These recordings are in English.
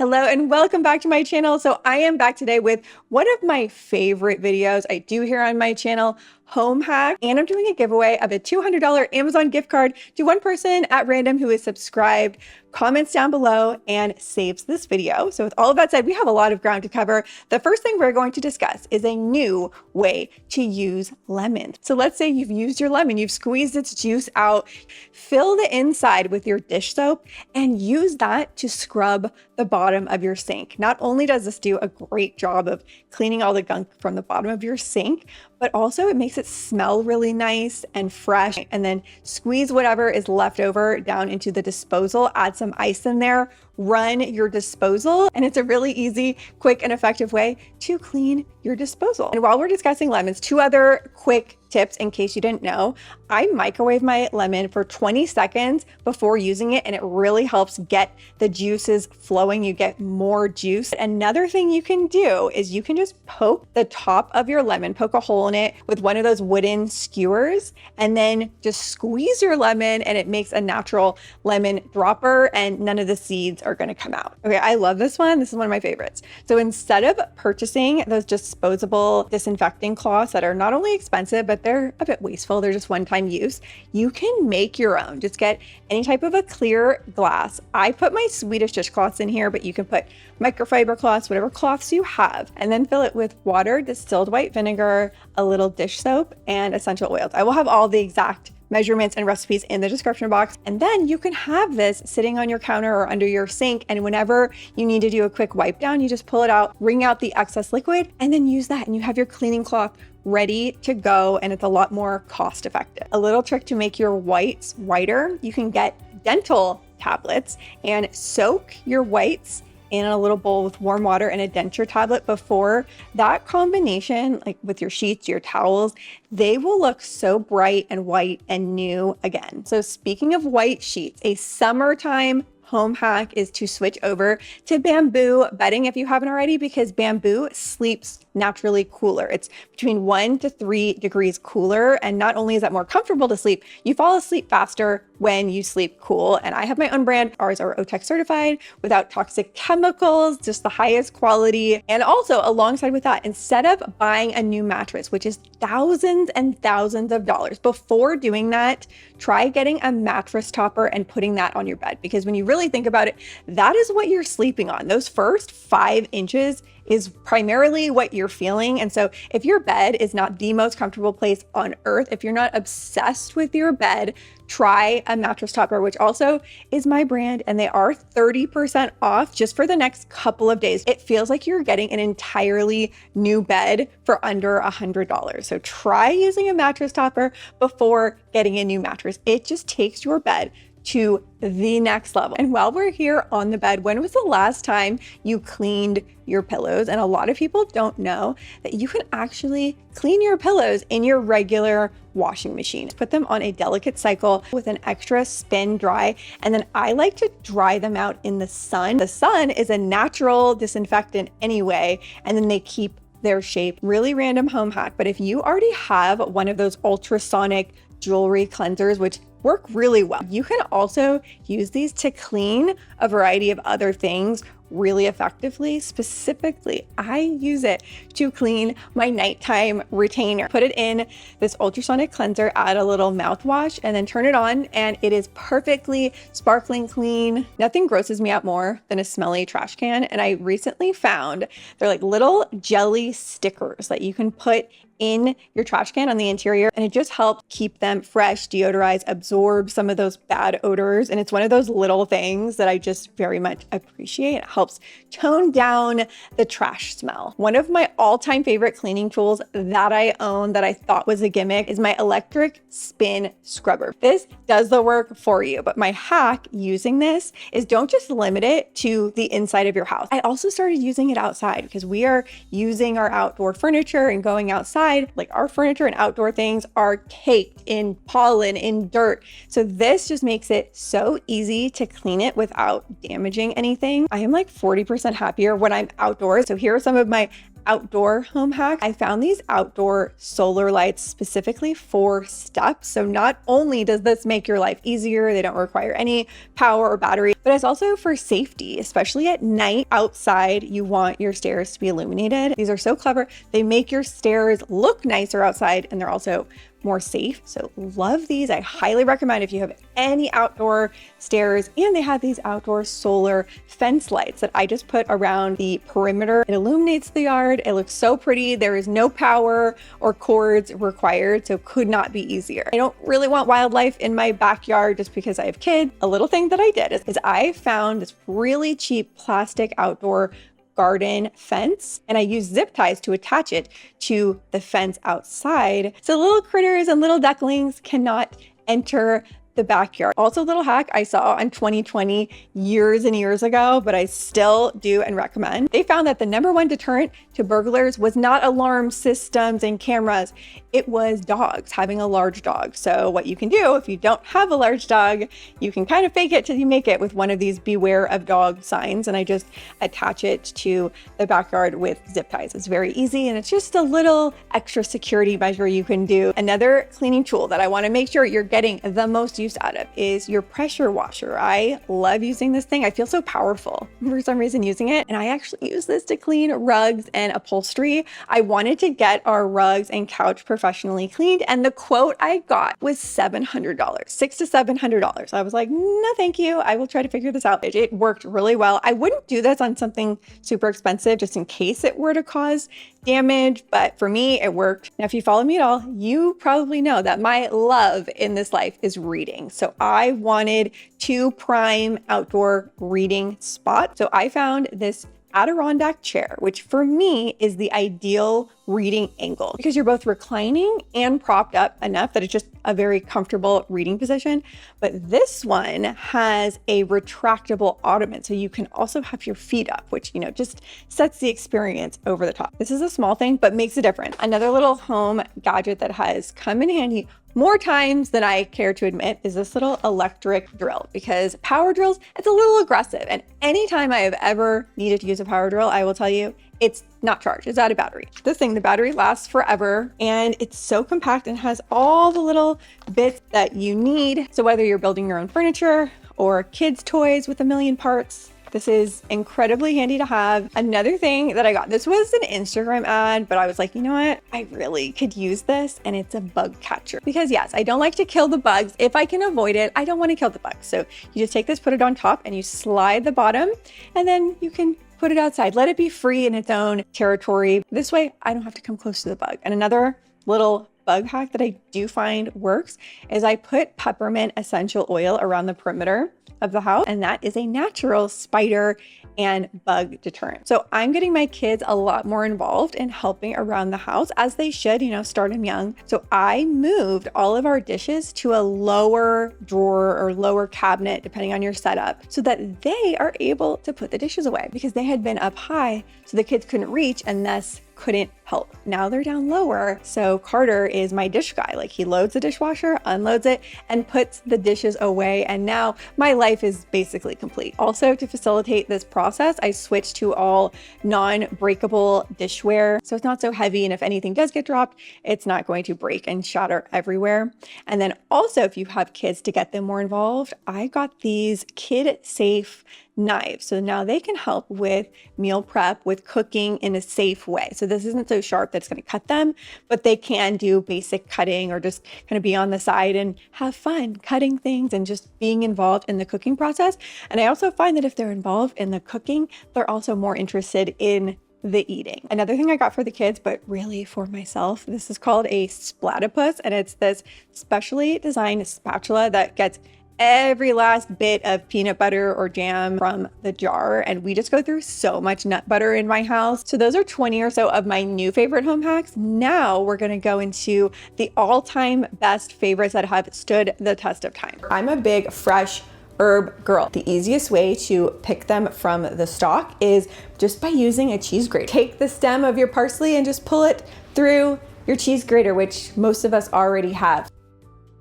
Hello and welcome back to my channel. So I am back today with one of my favorite videos I do here on my channel, home hack, and I'm doing a giveaway of a $200 Amazon gift card to one person at random who is subscribed, comments down below, and saves this video. So with all of that said, we have a lot of ground to cover. The first thing we're going to discuss is a new way to use lemon. So let's say you've used your lemon, you've squeezed its juice out, fill the inside with your dish soap, and use that to scrub the bottom of your sink. Not only does this do a great job of cleaning all the gunk from the bottom of your sink, but also it makes it smell really nice and fresh. And then squeeze whatever is left over down into the disposal, add some ice in there, run your disposal, and it's a really easy, quick, and effective way to clean your disposal. And while we're discussing lemons, two other quick tips in case you didn't know. I microwave my lemon for 20 seconds before using it, and it really helps get the juices flowing. You get more juice. Another thing you can do is you can just poke the top of your lemon, poke a hole in it with one of those wooden skewers, and then just squeeze your lemon, and it makes a natural lemon dropper, and none of the seeds are going to come out. Okay, I love this one. This is one of my favorites. So instead of purchasing those disposable disinfecting cloths that are not only expensive, but they're a bit wasteful, they're just one-time use, you can make your own. Just get any type of a clear glass. I put my Swedish dishcloths in here, but you can put microfiber cloths, whatever cloths you have, and then fill it with water, distilled white vinegar, a little dish soap, and essential oils. I will have all the exact measurements and recipes in the description box. And then you can have this sitting on your counter or under your sink. And whenever you need to do a quick wipe down, you just pull it out, wring out the excess liquid, and then use that. And you have your cleaning cloth ready to go. And it's a lot more cost effective. A little trick to make your whites whiter, you can get dental tablets and soak your whites in a little bowl with warm water and a denture tablet before. That combination, like with your sheets, your towels, they will look so bright and white and new again. So speaking of white sheets, a summertime home hack is to switch over to bamboo bedding if you haven't already, because bamboo sleeps naturally cooler. It's between 1 to 3 degrees cooler. And not only is that more comfortable to sleep, you fall asleep faster when you sleep cool. And I have my own brand. Ours are OTEC certified, without toxic chemicals, just the highest quality. And also alongside with that, instead of buying a new mattress, which is thousands and thousands of dollars, before doing that, try getting a mattress topper and putting that on your bed. Because when you really think about it, that is what you're sleeping on. Those first 5 inches is primarily what you're feeling. And so if your bed is not the most comfortable place on earth, if you're not obsessed with your bed, try a mattress topper, which also is my brand, and they are 30% off just for the next couple of days. It feels like you're getting an entirely new bed for under $100. So try using a mattress topper before getting a new mattress. It just takes your bed to the next level. And while we're here on the bed, when was the last time you cleaned your pillows? And a lot of people don't know that you can actually clean your pillows in your regular washing machine. Put them on a delicate cycle with an extra spin dry. And then I like to dry them out in the sun. The sun is a natural disinfectant anyway, and then they keep their shape. Really random home hack. But if you already have one of those ultrasonic jewelry cleansers, which work really well, you can also use these to clean a variety of other things really effectively. Specifically, I use it to clean my nighttime retainer. Put it in this ultrasonic cleanser, add a little mouthwash, and then turn it on, and it is perfectly sparkling clean. Nothing grosses me out more than a smelly trash can. And I recently found they're like little jelly stickers that you can put in your trash can on the interior, and it just helps keep them fresh, deodorize, absorb some of those bad odors. And it's one of those little things that I just very much appreciate. It helps tone down the trash smell. One of my all-time favorite cleaning tools that I own that I thought was a gimmick is my electric spin scrubber. This does the work for you, but my hack using this is don't just limit it to the inside of your house. I also started using it outside because we are using our outdoor furniture and going outside. Like our furniture and outdoor things are caked in pollen, in dirt. So this just makes it so easy to clean it without damaging anything. I am like 40% happier when I'm outdoors. So here are some of my outdoor home hack. I found these outdoor solar lights specifically for steps. So not only does this make your life easier, they don't require any power or battery, but it's also for safety, especially at night outside. You want your stairs to be illuminated. These are so clever. They make your stairs look nicer outside, and they're also more safe. So love these. I highly recommend if you have any outdoor stairs. And they have these outdoor solar fence lights that I just put around the perimeter. It illuminates the yard. It looks so pretty. There is no power or cords required, so could not be easier. I don't really want wildlife in my backyard just because I have kids. A little thing that I did is I found this really cheap plastic outdoor garden fence, and I used zip ties to attach it to the fence outside so little critters and little ducklings cannot enter the backyard. Also, a little hack I saw on 2020 years and years ago, but I still do and recommend. They found that the #1 deterrent to burglars was not alarm systems and cameras. It was dogs, having a large dog. So what you can do if you don't have a large dog, you can kind of fake it till you make it with one of these beware of dog signs. And I just attach it to the backyard with zip ties. It's very easy, and it's just a little extra security measure you can do. Another cleaning tool that I want to make sure you're getting the most use out of is your pressure washer. I love using this thing. I feel so powerful for some reason using it. And I actually use this to clean rugs and upholstery. I wanted to get our rugs and couch professionally cleaned, and the quote I got was $700, $600 to $700. I was like, no, thank you. I will try to figure this out. It worked really well. I wouldn't do this on something super expensive just in case it were to cause damage, but for me, it worked. Now, if you follow me at all, you probably know that my love in this life is reading. So I wanted 2 prime outdoor reading spots. So I found this Adirondack chair, which for me is the ideal reading angle because you're both reclining and propped up enough that it's just a very comfortable reading position. But this one has a retractable ottoman, so you can also have your feet up, which, just sets the experience over the top. This is a small thing, but makes a difference. Another little home gadget that has come in handy more times than I care to admit is this little electric drill, because power drills, it's a little aggressive. And anytime I have ever needed to use a power drill, I will tell you, it's not charged, it's out of battery. This thing, the battery lasts forever, and it's so compact and has all the little bits that you need. So whether you're building your own furniture or kids' toys with a million parts, this is incredibly handy to have. Another thing that I got, this was an Instagram ad, but I was like, you know what? I really could use this, and it's a bug catcher. Because yes, I don't like to kill the bugs. If I can avoid it, I don't want to kill the bugs. So you just take this, put it on top, and you slide the bottom, and then you can put it outside. Let it be free in its own territory. This way, I don't have to come close to the bug. And another little bug hack that I do find works is I put peppermint essential oil around the perimeter of the house, and that is a natural spider and bug deterrent. So I'm getting my kids a lot more involved in helping around the house, as they should, start them young. So I moved all of our dishes to a lower drawer or lower cabinet, depending on your setup, so that they are able to put the dishes away, because they had been up high so the kids couldn't reach and thus couldn't help. Now they're down lower. So Carter is my dish guy. Like, he loads the dishwasher, unloads it, and puts the dishes away. And now my life is basically complete. Also, to facilitate this process, I switched to all non-breakable dishware. So it's not so heavy. And if anything does get dropped, it's not going to break and shatter everywhere. And then also, if you have kids, to get them more involved, I got these kid-safe knives. So now they can help with meal prep, with cooking in a safe way. So this isn't so sharp that it's going to cut them, but they can do basic cutting or just kind of be on the side and have fun cutting things and just being involved in the cooking process. And I also find that if they're involved in the cooking, they're also more interested in the eating. Another thing I got for the kids, but really for myself, this is called a splatipus, and it's this specially designed spatula that gets every last bit of peanut butter or jam from the jar. And we just go through so much nut butter in my house. So those are 20 or so of my new favorite home hacks. Now we're going to go into the all-time best favorites that have stood the test of time. I'm a big fresh herb girl. The easiest way to pick them from the stalk is just by using a cheese grater. Take the stem of your parsley and just pull it through your cheese grater, which most of us already have.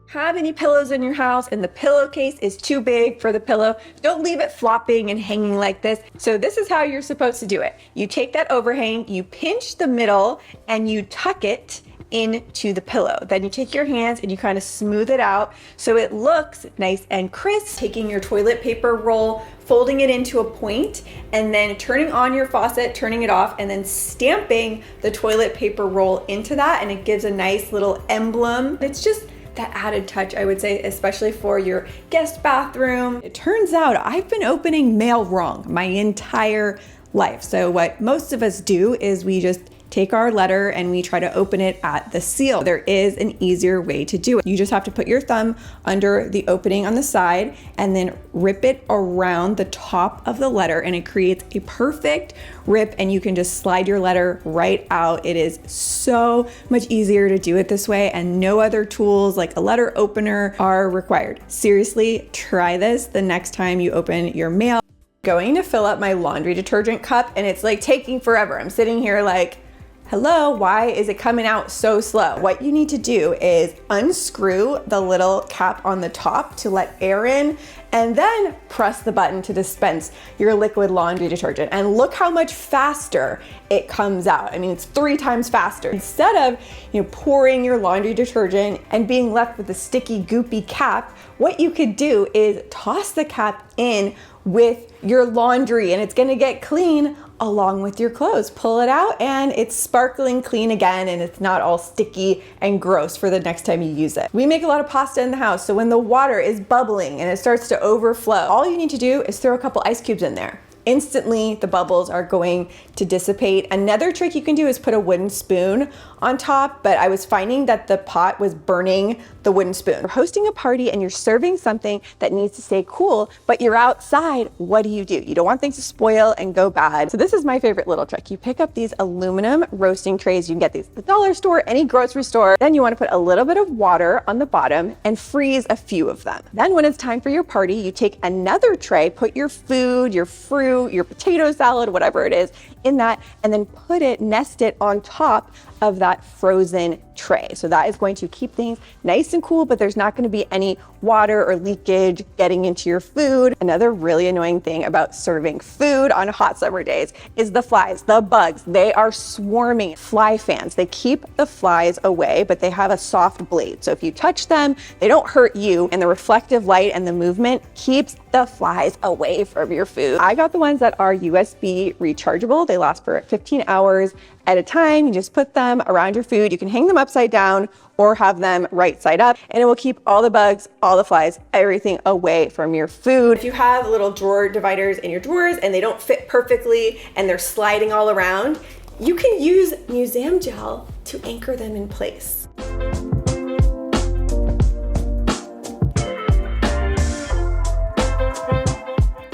have any pillows in your house and the pillowcase is too big for the pillow, don't leave it flopping and hanging like this. So this is how you're supposed to do it. You take that overhang, you pinch the middle, and you tuck it into the pillow. Then you take your hands and you kind of smooth it out so it looks nice and crisp. Taking your toilet paper roll, folding it into a point, and then turning on your faucet, turning it off, and then stamping the toilet paper roll into that, and it gives a nice little emblem. It's just that added touch, I would say, especially for your guest bathroom. It turns out I've been opening mail wrong my entire life. So what most of us do is we just take our letter and we try to open it at the seal. There is an easier way to do it. You just have to put your thumb under the opening on the side and then rip it around the top of the letter, and it creates a perfect rip, and you can just slide your letter right out. It is so much easier to do it this way, and no other tools like a letter opener are required. Seriously, try this the next time you open your mail. Going to fill up my laundry detergent cup, and it's like taking forever. I'm sitting here like, hello, why is it coming out so slow? What you need to do is unscrew the little cap on the top to let air in, and then press the button to dispense your liquid laundry detergent. And look how much faster it comes out. I mean, it's 3 times faster. Instead of, pouring your laundry detergent and being left with the sticky, goopy cap, what you could do is toss the cap in with your laundry, and it's gonna get clean along with your clothes. Pull it out and it's sparkling clean again, and it's not all sticky and gross for the next time you use it. We make a lot of pasta in the house, so when the water is bubbling and it starts to overflow, all you need to do is throw a couple ice cubes in there. Instantly, the bubbles are going to dissipate. Another trick you can do is put a wooden spoon on top, but I was finding that the pot was burning the wooden spoon. You're hosting a party and you're serving something that needs to stay cool, but you're outside. What do? You don't want things to spoil and go bad. So this is my favorite little trick. You pick up these aluminum roasting trays. You can get these at the dollar store, any grocery store. Then you want to put a little bit of water on the bottom and freeze a few of them. Then when it's time for your party, you take another tray, put your food, your fruit, your potato salad, whatever it is, in that, and then nest it on top of that frozen tray. So that is going to keep things nice and cool, but there's not going to be any water or leakage getting into your food. Another really annoying thing about serving food on hot summer days is the flies, the bugs. They are swarming. Fly fans, they keep the flies away, but they have a soft blade. So if you touch them, they don't hurt you, and the reflective light and the movement keeps the flies away from your food. I got the ones that are USB rechargeable. They last for 15 hours at a time. You just put them around your food. You can hang them upside down or have them right side up, and it will keep all the bugs, all the flies, everything away from your food. If you have little drawer dividers in your drawers and they don't fit perfectly and they're sliding all around, you can use museum gel to anchor them in place.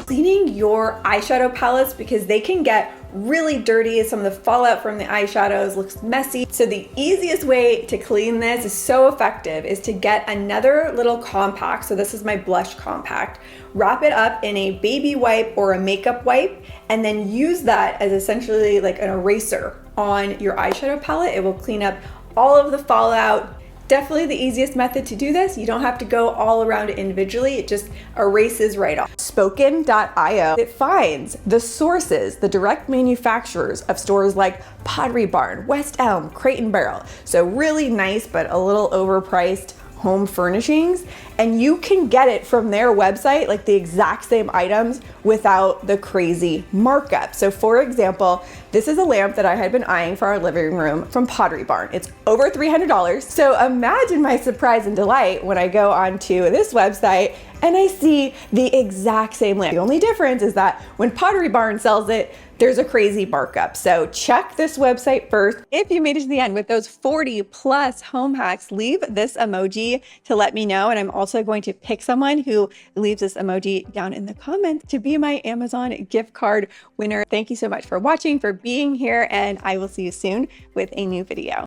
Cleaning your eyeshadow palettes, because they can get really dirty. Some of the fallout from the eyeshadows looks messy. So the easiest way to clean this is so effective is to get another little compact. So this is my blush compact. Wrap it up in a baby wipe or a makeup wipe, and then use that as essentially like an eraser on your eyeshadow palette. It will clean up all of the fallout. Definitely the easiest method to do this. You don't have to go all around it individually. It just erases right off. Spoken.io, it finds the sources, the direct manufacturers of stores like Pottery Barn, West Elm, Crate and Barrel. So really nice, but a little overpriced home furnishings, and you can get it from their website, like the exact same items without the crazy markup. So for example, this is a lamp that I had been eyeing for our living room from Pottery Barn. It's over $300. So imagine my surprise and delight when I go onto this website and I see the exact same lamp. The only difference is that when Pottery Barn sells it, there's a crazy markup. So check this website first. If you made it to the end with those 40 plus home hacks, leave this emoji to let me know. And I'm also going to pick someone who leaves this emoji down in the comments to be my Amazon gift card winner. Thank you so much for watching, for being here, and I will see you soon with a new video.